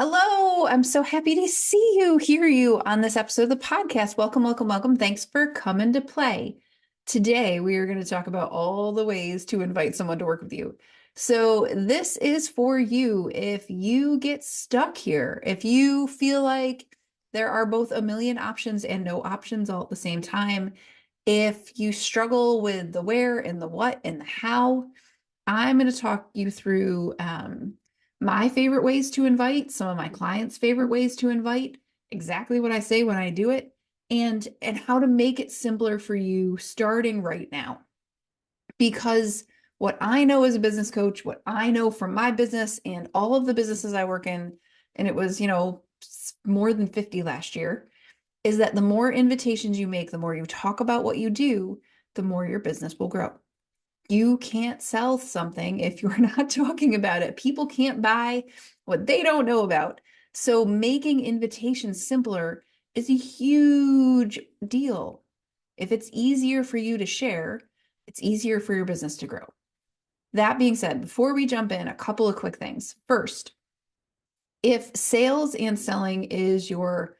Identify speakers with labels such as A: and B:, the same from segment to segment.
A: Hello, I'm so happy to see you, hear you on this episode of the podcast. Welcome, welcome, welcome. Thanks for coming to play. Today, we are going to talk about all the ways to invite someone to work with you. So, this is for you if you get stuck here, if you feel like there are both a million options and no options all at the same time, if you struggle with the where and the what and the how. I'm going to talk you through my favorite ways to invite, some of my clients' favorite ways to invite, exactly what I say when I do it, and how to make it simpler for you starting right now. Because what I know as a business coach, what I know from my business and all of the businesses I work in, and it was, more than 50 last year, is that the more invitations you make, the more you talk about what you do, the more your business will grow. You can't sell something if you're not talking about it. People can't buy what they don't know about. So making invitations simpler is a huge deal. If it's easier for you to share, it's easier for your business to grow. That being said, before we jump in, a couple of quick things. First, if sales and selling is your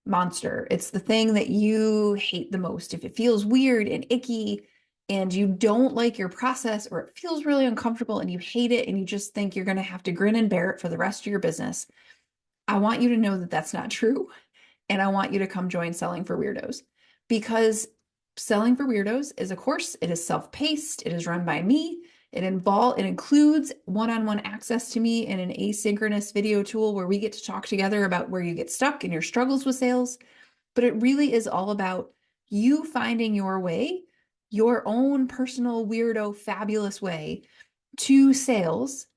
A: monster, it's the thing that you hate the most, if it feels weird and icky and you don't like your process or it feels really uncomfortable and you hate it and you just think you're going to have to grin and bear it for the rest of your business, I want you to know that that's not true. And I want you to come join Selling for Weirdos because Selling for Weirdos is a course. It is self-paced. It is run by me. It includes one-on-one access to me in an asynchronous video tool where we get to talk together about where you get stuck and your struggles with sales. But it really is all about you finding your way, your own personal weirdo, fabulous way to sales,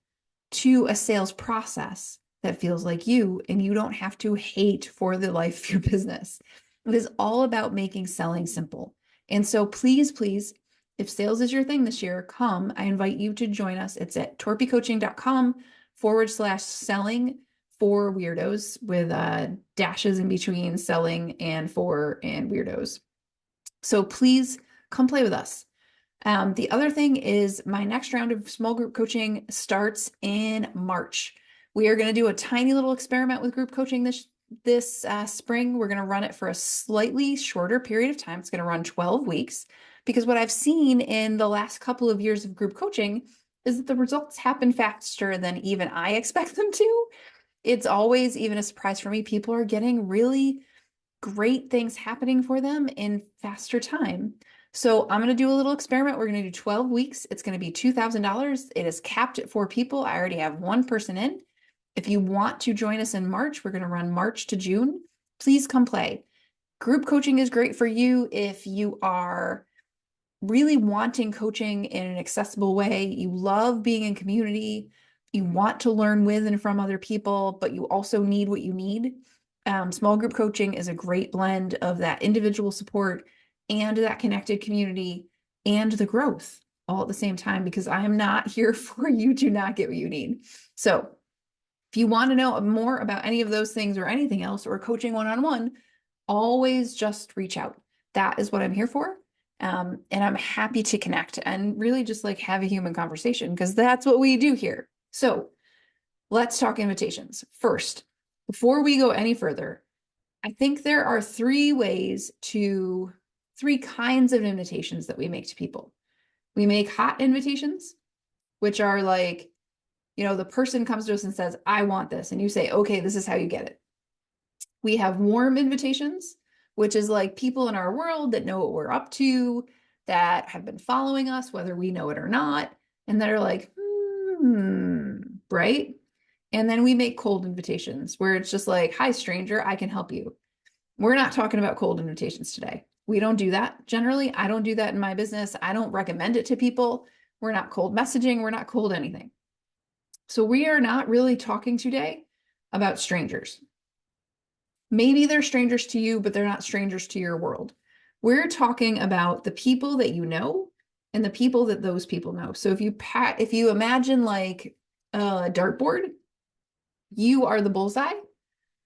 A: to a sales process that feels like you, and you don't have to hate for the life of your business. It is all about making selling simple. And so please, please, if sales is your thing this year, come. I invite you to join us. It's at torpycoaching.com/selling for weirdos with dashes in between selling and for and weirdos. So please come play with us. The other thing is my next round of small group coaching starts in March. We are going to do a tiny little experiment with group coaching this spring. We're going to run it for a slightly shorter period of time. It's going to run 12 weeks because what I've seen in the last couple of years of group coaching is that the results happen faster than even I expect them to. It's always even a surprise for me. People are getting really great things happening for them in faster time. So I'm going to do a little experiment. We're going to do 12 weeks. It's going to be $2,000. It is capped at 4 people. I already have one person in. If you want to join us in March, we're going to run March to June. Please come play. Group coaching is great for you if you are really wanting coaching in an accessible way. You love being in community. You want to learn with and from other people, but you also need what you need. Small group coaching is a great blend of that individual support and that connected community and the growth all at the same time, because I am not here for you to not get what you need. So if you want to know more about any of those things or anything else or coaching one-on-one, always just reach out. That is what I'm here for. And I'm happy to connect and really just like have a human conversation because that's what we do here. So let's talk invitations. First, before we go any further, I think there are three kinds of invitations that we make to people. We make hot invitations, which are like, the person comes to us and says, I want this. And you say, okay, this is how you get it. We have warm invitations, which is like people in our world that know what we're up to, that have been following us, whether we know it or not, and that are like, right? And then we make cold invitations where it's just like, hi, stranger, I can help you. We're not talking about cold invitations today. We don't do that. Generally, I don't do that in my business. I don't recommend it to people. We're not cold messaging. We're not cold anything. So we are not really talking today about strangers. Maybe they're strangers to you, but they're not strangers to your world. We're talking about the people that you know and the people that those people know. So if you imagine like a dartboard, you are the bullseye.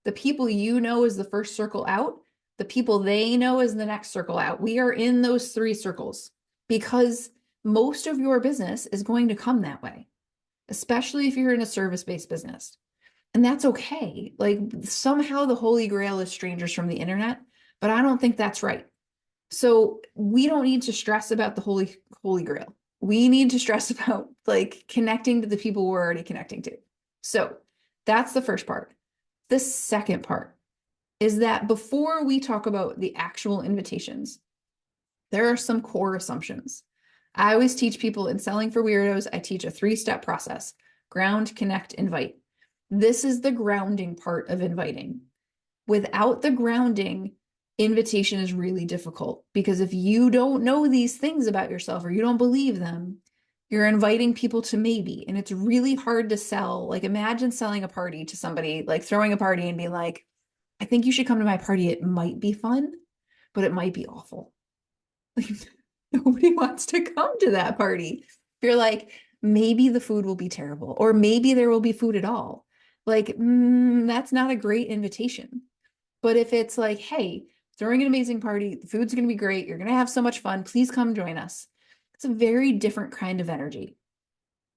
A: The people you know is the first circle out. The people they know is the next circle out. We are in those three circles because most of your business is going to come that way, especially if you're in a service-based business. And that's okay. Like somehow the Holy Grail is strangers from the internet, but I don't think that's right. So we don't need to stress about the Holy Grail. We need to stress about like connecting to the people we're already connecting to. So that's the first part. The second part is that before we talk about the actual invitations, there are some core assumptions. I always teach people in Selling for Weirdos, I teach a 3-step process: ground, connect, invite. This is the grounding part of inviting. Without the grounding, invitation is really difficult because if you don't know these things about yourself or you don't believe them, you're inviting people to maybe. And it's really hard to sell. Like, imagine selling a party to somebody, like throwing a party and being like, I think you should come to my party. It might be fun, but it might be awful. Like, nobody wants to come to that party. If you're like, maybe the food will be terrible, or maybe there will be food at all. Like, that's not a great invitation. But if it's like, hey, throwing an amazing party, the food's going to be great, you're going to have so much fun, please come join us. It's a very different kind of energy.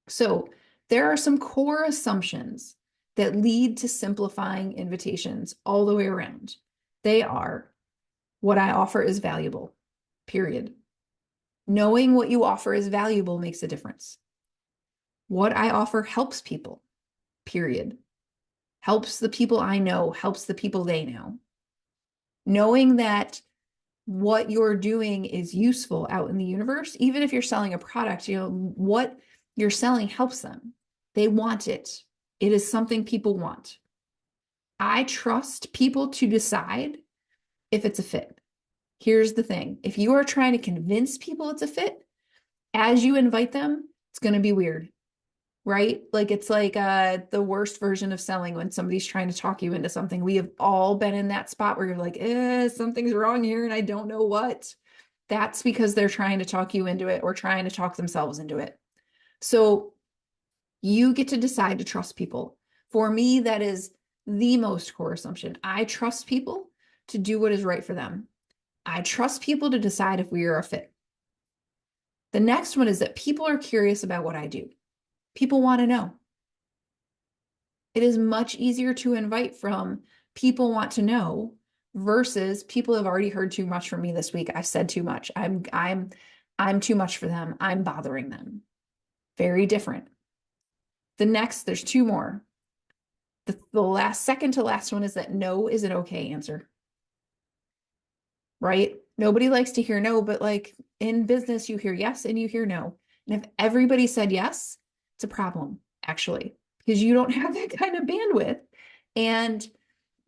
A: So there are some core assumptions that lead to simplifying invitations all the way around. They are: what I offer is valuable, period. Knowing what you offer is valuable makes a difference. What I offer helps people, period. Helps the people I know, helps the people they know. Knowing that what you're doing is useful out in the universe, even if you're selling a product, what you're selling helps them. They want it. It is something people want. I trust people to decide if it's a fit. Here's the thing. If you are trying to convince people it's a fit, as you invite them, it's going to be weird, right? Like it's like the worst version of selling when somebody's trying to talk you into something. We have all been in that spot where you're like, something's wrong here and I don't know what. That's because they're trying to talk you into it or trying to talk themselves into it. So you get to decide to trust people. For me, that is the most core assumption. I trust people to do what is right for them. I trust people to decide if we are a fit. The next one is that people are curious about what I do. People want to know. It is much easier to invite from people want to know versus people have already heard too much from me this week. I've said too much. I'm too much for them. I'm bothering them. Very different. There's two more. The last second to last one is that no is an okay answer, right? Nobody likes to hear no, but like in business, you hear yes and you hear no. And if everybody said yes, it's a problem, actually, because you don't have that kind of bandwidth. And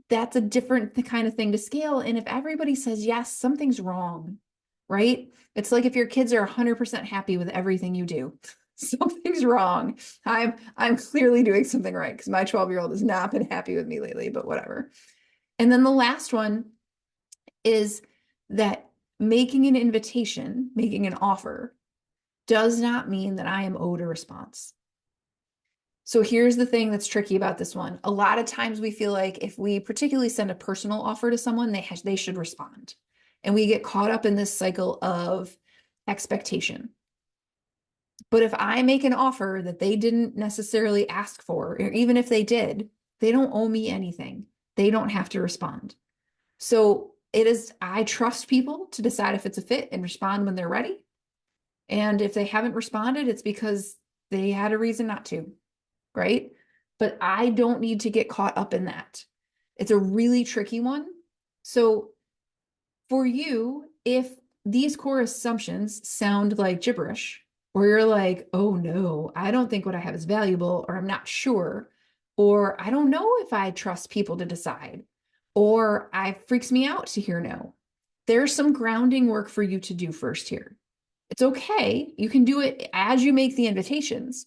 A: that's a different kind of thing to scale. And if everybody says yes, something's wrong, right? It's like if your kids are 100% happy with everything you do, something's wrong. I'm clearly doing something right because my 12-year-old has not been happy with me lately, but whatever. And then the last one is that making an invitation, making an offer, does not mean that I am owed a response. So here's the thing that's tricky about this one. A lot of times we feel like if we particularly send a personal offer to someone, they should respond. And we get caught up in this cycle of expectation. But if I make an offer that they didn't necessarily ask for, or even if they did, they don't owe me anything. They don't have to respond. So I trust people to decide if it's a fit and respond when they're ready. And if they haven't responded, it's because they had a reason not to, right? But I don't need to get caught up in that. It's a really tricky one. So for you, if these core assumptions sound like gibberish, or you're like, oh no, I don't think what I have is valuable, or I'm not sure, or I don't know if I trust people to decide, or it freaks me out to hear no. There's some grounding work for you to do first here. It's okay. You can do it as you make the invitations,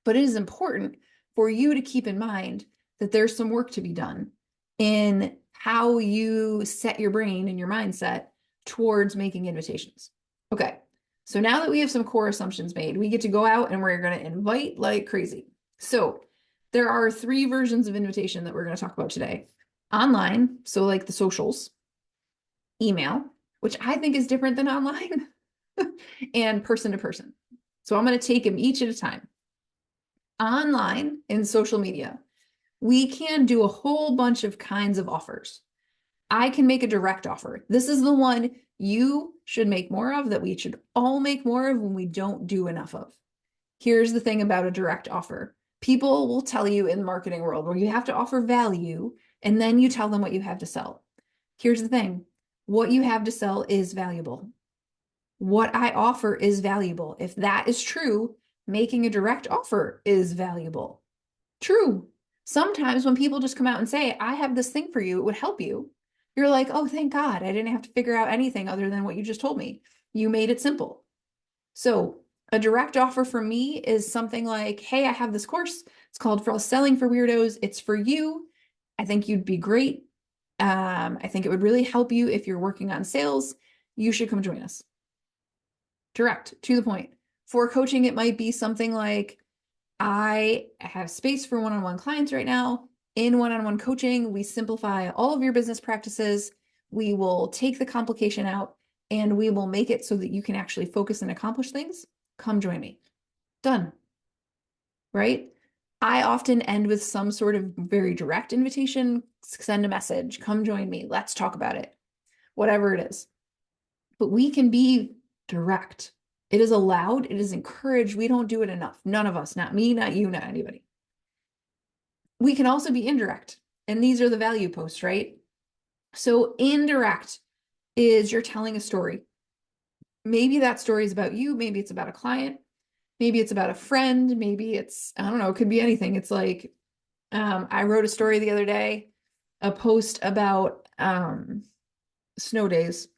A: but it is important for you to keep in mind that there's some work to be done in how you set your brain and your mindset towards making invitations. Okay, so now that we have some core assumptions made, we get to go out and we're going to invite like crazy. So there are 3 versions of invitation that we're going to talk about today. Online, so like the socials, email, which I think is different than online, and person to person. So I'm going to take them each at a time. Online in social media, We can do a whole bunch of kinds of offers. I can make a direct offer. This is the one you should make more of, that we should all make more of when we don't do enough of. Here's the thing about a direct offer. People will tell you in the marketing world where you have to offer value and then you tell them what you have to sell. Here's the thing. What you have to sell is valuable. What I offer is valuable. If that is true, making a direct offer is valuable. True. Sometimes when people just come out and say, I have this thing for you, it would help you. You're like, oh, thank God. I didn't have to figure out anything other than what you just told me. You made it simple. So a direct offer for me is something like, hey, I have this course. It's called For Selling for Weirdos. It's for you. I think you'd be great. I think it would really help you if you're working on sales. You should come join us. Direct, to the point. For coaching, it might be something like, I have space for one-on-one clients right now. In one-on-one coaching, we simplify all of your business practices. We will take the complication out and we will make it so that you can actually focus and accomplish things. Come join me. Done. Right? I often end with some sort of very direct invitation. Send a message. Come join me. Let's talk about it. Whatever it is. But we can be direct. It is allowed. It is encouraged. We don't do it enough. None of us, not me, not you, not anybody. We can also be indirect. And these are the value posts, right? So indirect is you're telling a story. Maybe that story is about you. Maybe it's about a client. Maybe it's about a friend. Maybe it's, I don't know, it could be anything. It's like, I wrote a story the other day, a post about snow days,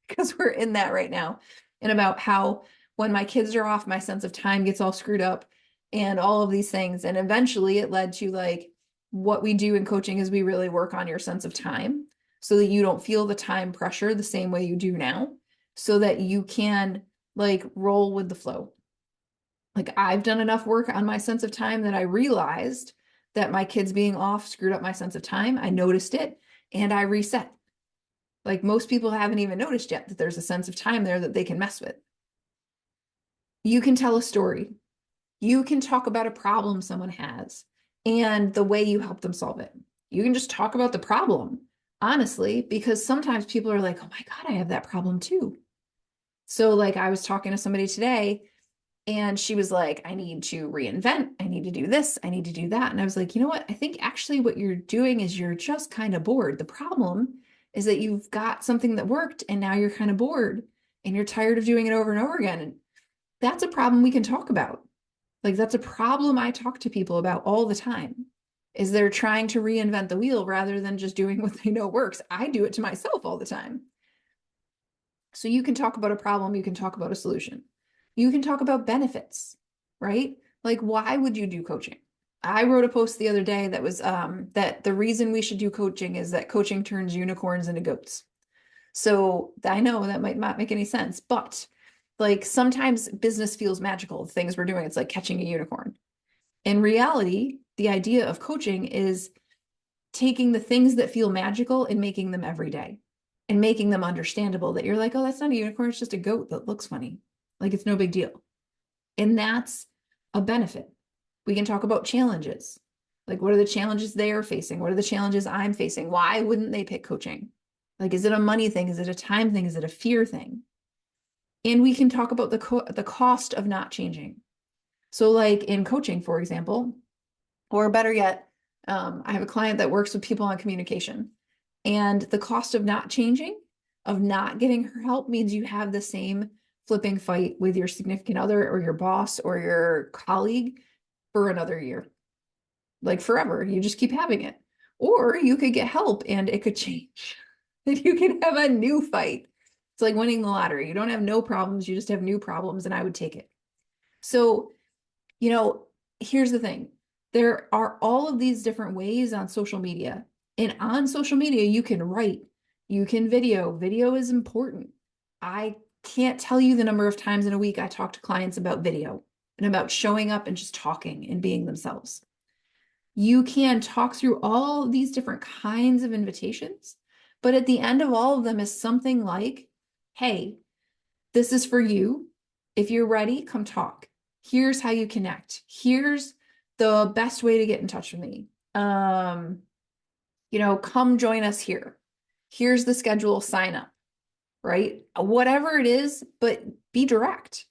A: because we're in that right now, and about how when my kids are off, my sense of time gets all screwed up and all of these things. And eventually it led to like, what we do in coaching is we really work on your sense of time so that you don't feel the time pressure the same way you do now, so that you can like roll with the flow. Like I've done enough work on my sense of time that I realized that my kids being off screwed up my sense of time. I noticed it and I reset. Like most people haven't even noticed yet that there's a sense of time there that they can mess with. You can tell a story. You can talk about a problem someone has and the way you help them solve it. You can just talk about the problem, honestly, because sometimes people are like, oh my God, I have that problem too. So like I was talking to somebody today and she was like, I need to reinvent. I need to do this. I need to do that. And I was like, you know what? I think actually what you're doing is you're just kind of bored. The problem is that you've got something that worked and now you're kind of bored and you're tired of doing it over and over again. And that's a problem we can talk about. Like that's a problem I talk to people about all the time, is they're trying to reinvent the wheel rather than just doing what they know works. I do it to myself all the time. So you can talk about a problem, you can talk about a solution. You can talk about benefits, right? Like why would you do coaching? I wrote a post the other day that was that the reason we should do coaching is that coaching turns unicorns into goats. So I know that might not make any sense, but like sometimes business feels magical. The things we're doing, it's like catching a unicorn. In reality, the idea of coaching is taking the things that feel magical and making them every day and making them understandable, that you're like, oh, that's not a unicorn. It's just a goat that looks funny. Like it's no big deal. And that's a benefit. We can talk about challenges. Like, what are the challenges they are facing? What are the challenges I'm facing? Why wouldn't they pick coaching? Like, is it a money thing? Is it a time thing? Is it a fear thing? And we can talk about the cost of not changing. So like in coaching, for example, or better yet, I have a client that works with people on communication. And the cost of not changing, of not getting her help, means you have the same flipping fight with your significant other or your boss or your colleague for another year. Like forever. You just keep having it. Or you could get help and it could change. And you can have a new fight. It's like winning the lottery. You don't have no problems, you just have new problems, and I would take it. So, you know, here's the thing. There are all of these different ways on social media. And on social media, you can write, you can video. Video is important. I can't tell you the number of times in a week I talk to clients about video and about showing up and just talking and being themselves. You can talk through all of these different kinds of invitations, but at the end of all of them is something like, hey, this is for you. If you're ready, come talk. Here's how you connect. Here's the best way to get in touch with me. Um, come join us here. Here's the schedule, sign up, right? Whatever it is, but be direct.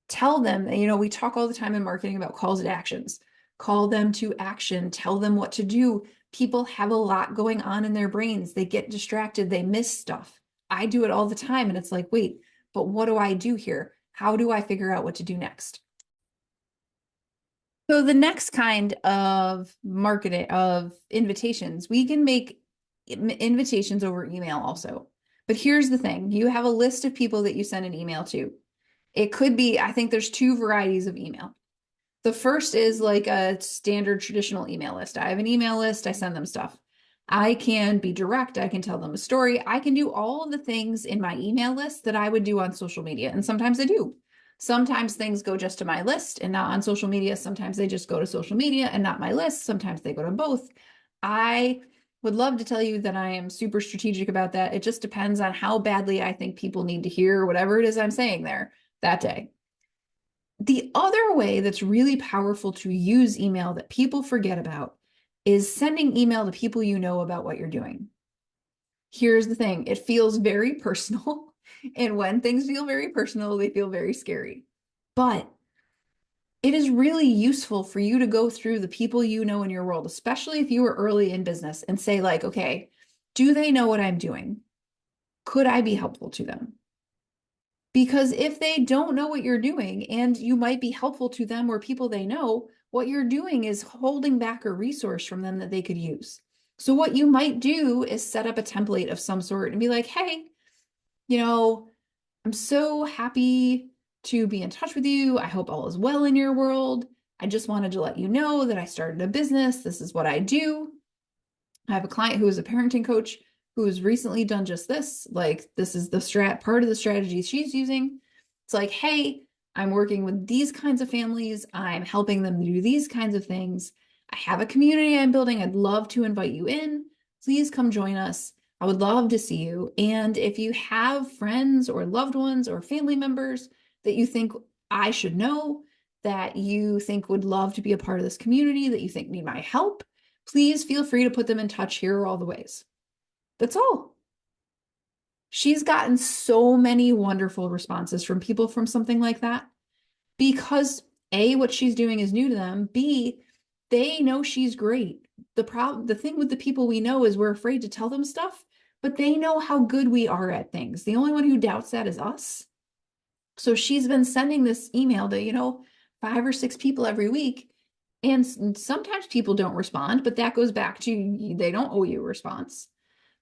A: Tell them, we talk all the time in marketing about calls to actions. Call them to action, tell them what to do. People have a lot going on in their brains. They get distracted, they miss stuff. I do it all the time, and it's like, wait, but what do I do here? How do I figure out what to do next? So the next kind of marketing of invitations, we can make invitations over email also. But here's the thing, you have a list of people that you send an email to. It could be, I think there's two varieties of email. The first is like a standard traditional email list. I have an email list, I send them stuff. I can be direct, I can tell them a story, I can do all of the things in my email list that I would do on social media. And sometimes I do. Sometimes things go just to my list and not on social media. Sometimes they just go to social media and not my list. Sometimes they go to both. I would love to tell you that I am super strategic about that. It just depends on how badly I think people need to hear whatever it is I'm saying there that day. The other way that's really powerful to use email that people forget about is sending email to people you know about what you're doing. Here's the thing, it feels very personal. And when things feel very personal, they feel very scary. But it is really useful for you to go through the people you know in your world, especially if you were early in business, and say, like, okay, do they know what I'm doing? Could I be helpful to them? Because if they don't know what you're doing and you might be helpful to them or people they know, what you're doing is holding back a resource from them that they could use. So, what you might do is set up a template of some sort and be like, hey, you know, I'm so happy to be in touch with you. I hope all is well in your world. I just wanted to let you know that I started a business. This is what I do. I have a client who is a parenting coach who has recently done just this. Like, this is the part of the strategy she's using. It's like, hey, I'm working with these kinds of families. I'm helping them do these kinds of things. I have a community I'm building. I'd love to invite you in. Please come join us. I would love to see you. And if you have friends or loved ones or family members that you think I should know, that you think would love to be a part of this community, that you think need my help, please feel free to put them in touch. Here are all the ways. That's all. She's gotten so many wonderful responses from people from something like that because A, what she's doing is new to them. B, they know she's great. The thing with the people we know is we're afraid to tell them stuff, but they know how good we are at things. The only one who doubts that is us. So she's been sending this email to, 5 or 6 people every week. And sometimes people don't respond, but that goes back to they don't owe you a response.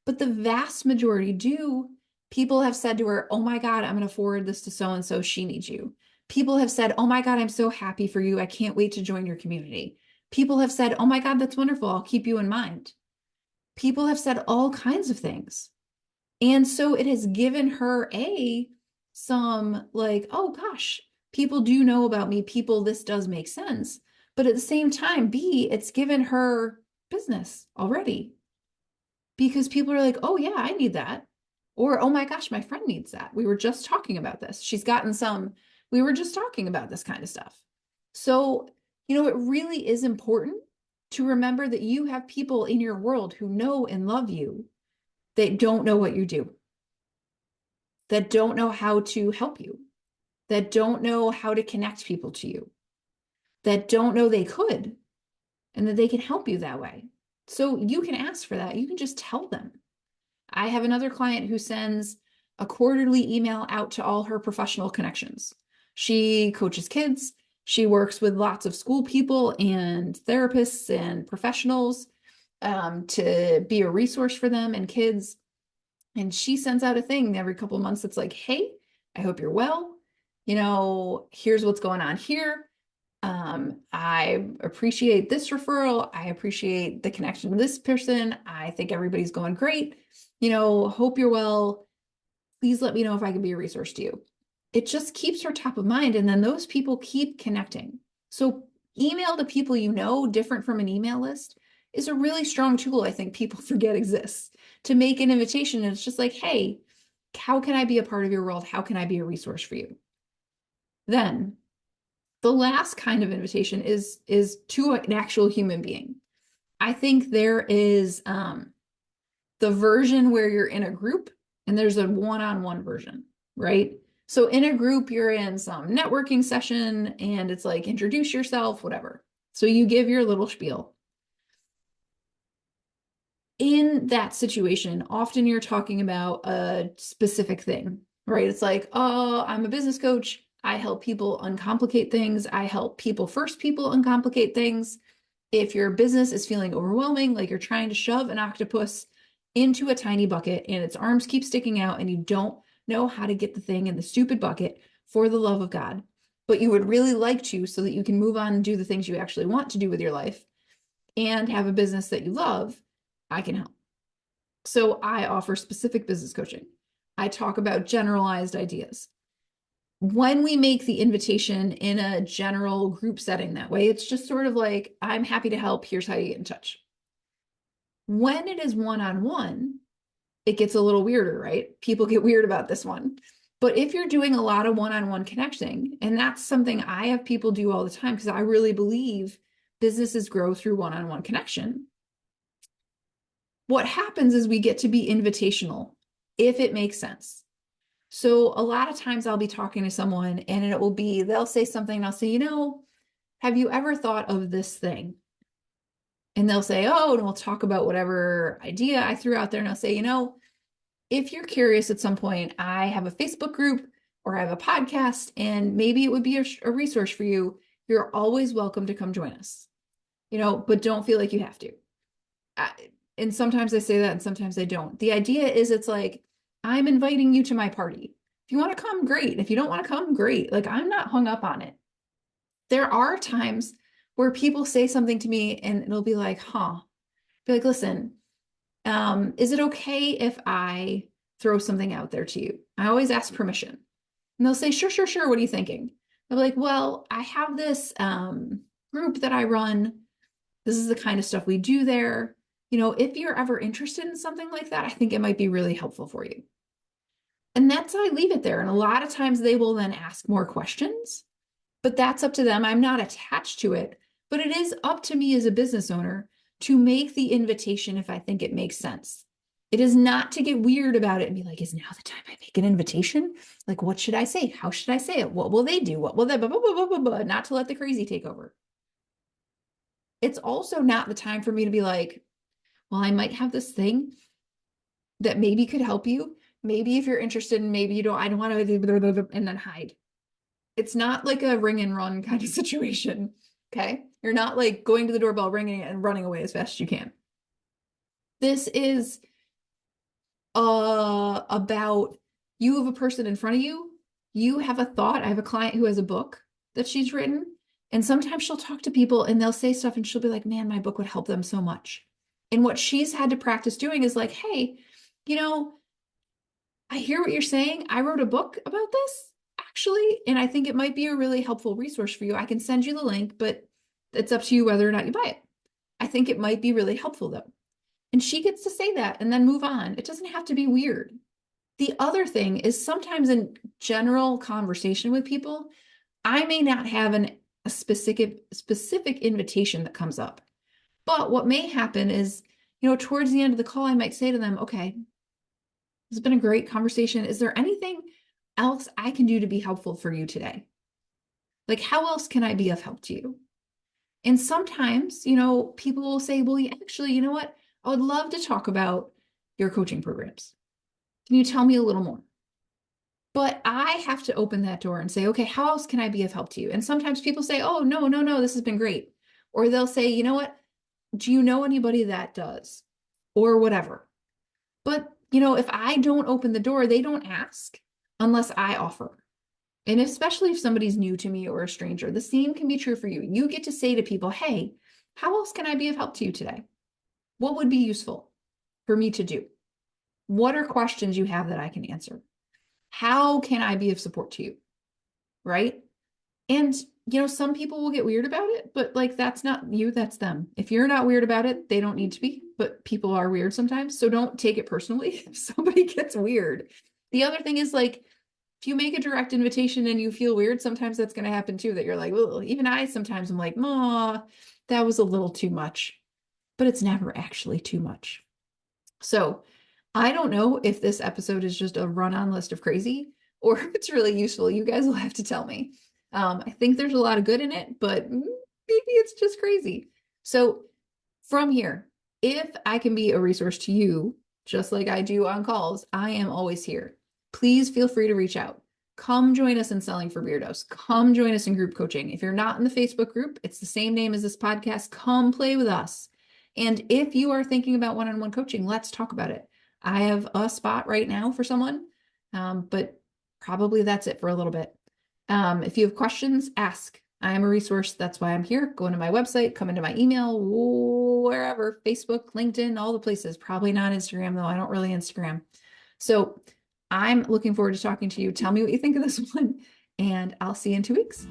A: But the vast majority do. People have said to her, oh my God, I'm going to forward this to so and so. She needs you. People have said, oh my God, I'm so happy for you. I can't wait to join your community. People have said, oh my God, that's wonderful. I'll keep you in mind. People have said all kinds of things. And so it has given her some like, oh gosh, people do know about me. People, this does make sense. But at the same time, B, it's given her business already because people are like, oh yeah, I need that. Or, oh my gosh, my friend needs that. We were just talking about this. She's gotten we were just talking about this kind of stuff. So, it really is important to remember that you have people in your world who know and love you that don't know what you do, that don't know how to help you, that don't know how to connect people to you, that don't know they could, and that they can help you that way. So you can ask for that. You can just tell them. I have another client who sends a quarterly email out to all her professional connections. She coaches kids. She works with lots of school people and therapists and professionals to be a resource for them and kids. And she sends out a thing every couple of months that's like, hey, I hope you're well. Here's what's going on here. I appreciate this referral. I appreciate the connection with this person. I think everybody's going great. Hope you're well. Please let me know if I can be a resource to you. It just keeps her top of mind. And then those people keep connecting. So email to people different from an email list, is a really strong tool I think people forget exists to make an invitation. And it's just like, hey, how can I be a part of your world? How can I be a resource for you? Then the last kind of invitation is to an actual human being. I think there is the version where you're in a group and there's a one-on-one version, right? So in a group, you're in some networking session and it's like introduce yourself, whatever. So you give your little spiel. In that situation, often you're talking about a specific thing, right? It's like, oh, I'm a business coach. I help people uncomplicate things. I help people uncomplicate things. If your business is feeling overwhelming, like you're trying to shove an octopus into a tiny bucket and its arms keep sticking out and you don't know how to get the thing in the stupid bucket for the love of God, but you would really like to so that you can move on and do the things you actually want to do with your life and have a business that you love, I can help. So I offer specific business coaching. I talk about generalized ideas. When we make the invitation in a general group setting that way, it's just sort of like, I'm happy to help. Here's how you get in touch. When it is one-on-one, it gets a little weirder, right? People get weird about this one. But if you're doing a lot of one-on-one connecting, and that's something I have people do all the time because I really believe businesses grow through one-on-one connection. What happens is we get to be invitational if it makes sense. So a lot of times I'll be talking to someone and it will be, they'll say something and I'll say, have you ever thought of this thing? And they'll say, oh, and we'll talk about whatever idea I threw out there. And I'll say, if you're curious at some point, I have a Facebook group or I have a podcast, and maybe it would be a resource for you. You're always welcome to come join us, but don't feel like you have to. And sometimes I say that and sometimes I don't. The idea is it's like, I'm inviting you to my party. If you want to come, great. If you don't want to come, great. Like, I'm not hung up on it. There are times where people say something to me and it'll be like, be like, listen, is it okay if I throw something out there to you? I always ask permission. And they'll say, sure, sure, sure. What are you thinking? I'll be like, well, I have this group that I run. This is the kind of stuff we do there. If you're ever interested in something like that, I think it might be really helpful for you. And that's how I leave it there. And a lot of times they will then ask more questions, but that's up to them. I'm not attached to it, but it is up to me as a business owner to make the invitation if I think it makes sense. It is not to get weird about it and be like, is now the time I make an invitation? Like, what should I say? How should I say it? What will they do? What will they, blah, blah, blah, blah, blah, blah, not to let the crazy take over. It's also not the time for me to be like, well, I might have this thing that maybe could help you. Maybe if you're interested and maybe you don't, I don't want to, and then hide. It's not like a ring and run kind of situation. Okay. You're not like going to the doorbell, ringing it and running away as fast as you can. This is about you have a person in front of you. You have a thought. I have a client who has a book that she's written. And sometimes she'll talk to people and they'll say stuff and she'll be like, man, my book would help them so much. And what she's had to practice doing is like, hey, I hear what you're saying. I wrote a book about this actually, and I think it might be a really helpful resource for you. I can send you the link, but it's up to you whether or not you buy it. I think it might be really helpful though. And she gets to say that and then move on. It doesn't have to be weird. The other thing is sometimes in general conversation with people, I may not have a specific invitation that comes up. But what may happen is, towards the end of the call, I might say to them, okay, it's been a great conversation. Is there anything else I can do to be helpful for you today? Like, how else can I be of help to you? And sometimes, people will say, well, actually, you know what? I would love to talk about your coaching programs. Can you tell me a little more? But I have to open that door and say, okay, how else can I be of help to you? And sometimes people say, oh, no, no, no, this has been great. Or they'll say, you know what? Do you know anybody that does? Or whatever. But, if I don't open the door, they don't ask unless I offer. And especially if somebody's new to me or a stranger, the same can be true for you. You get to say to people, hey, how else can I be of help to you today? What would be useful for me to do? What are questions you have that I can answer? How can I be of support to you? Right? And, some people will get weird about it, but like, that's not you, that's them. If you're not weird about it, they don't need to be, but people are weird sometimes. So don't take it personally if somebody gets weird. The other thing is like, if you make a direct invitation and you feel weird, sometimes that's going to happen too, that you're like, well, even I sometimes I'm like, oh, that was a little too much. but it's never actually too much. So I don't know if this episode is just a run-on list of crazy or if it's really useful. You guys will have to tell me. I think there's a lot of good in it, but maybe it's just crazy. So from here, if I can be a resource to you, just like I do on calls, I am always here. Please feel free to reach out. Come join us in Selling for Beardos. Come join us in group coaching. If you're not in the Facebook group, it's the same name as this podcast. Come play with us. And if you are thinking about one-on-one coaching, let's talk about it. I have a spot right now for someone, but probably that's it for a little bit. If you have questions, ask. I am a resource. That's why I'm here. Go into my website, come into my email, wherever, Facebook, LinkedIn, all the places. Probably not Instagram, though. I don't really Instagram. So I'm looking forward to talking to you. Tell me what you think of this one, and I'll see you in 2 weeks.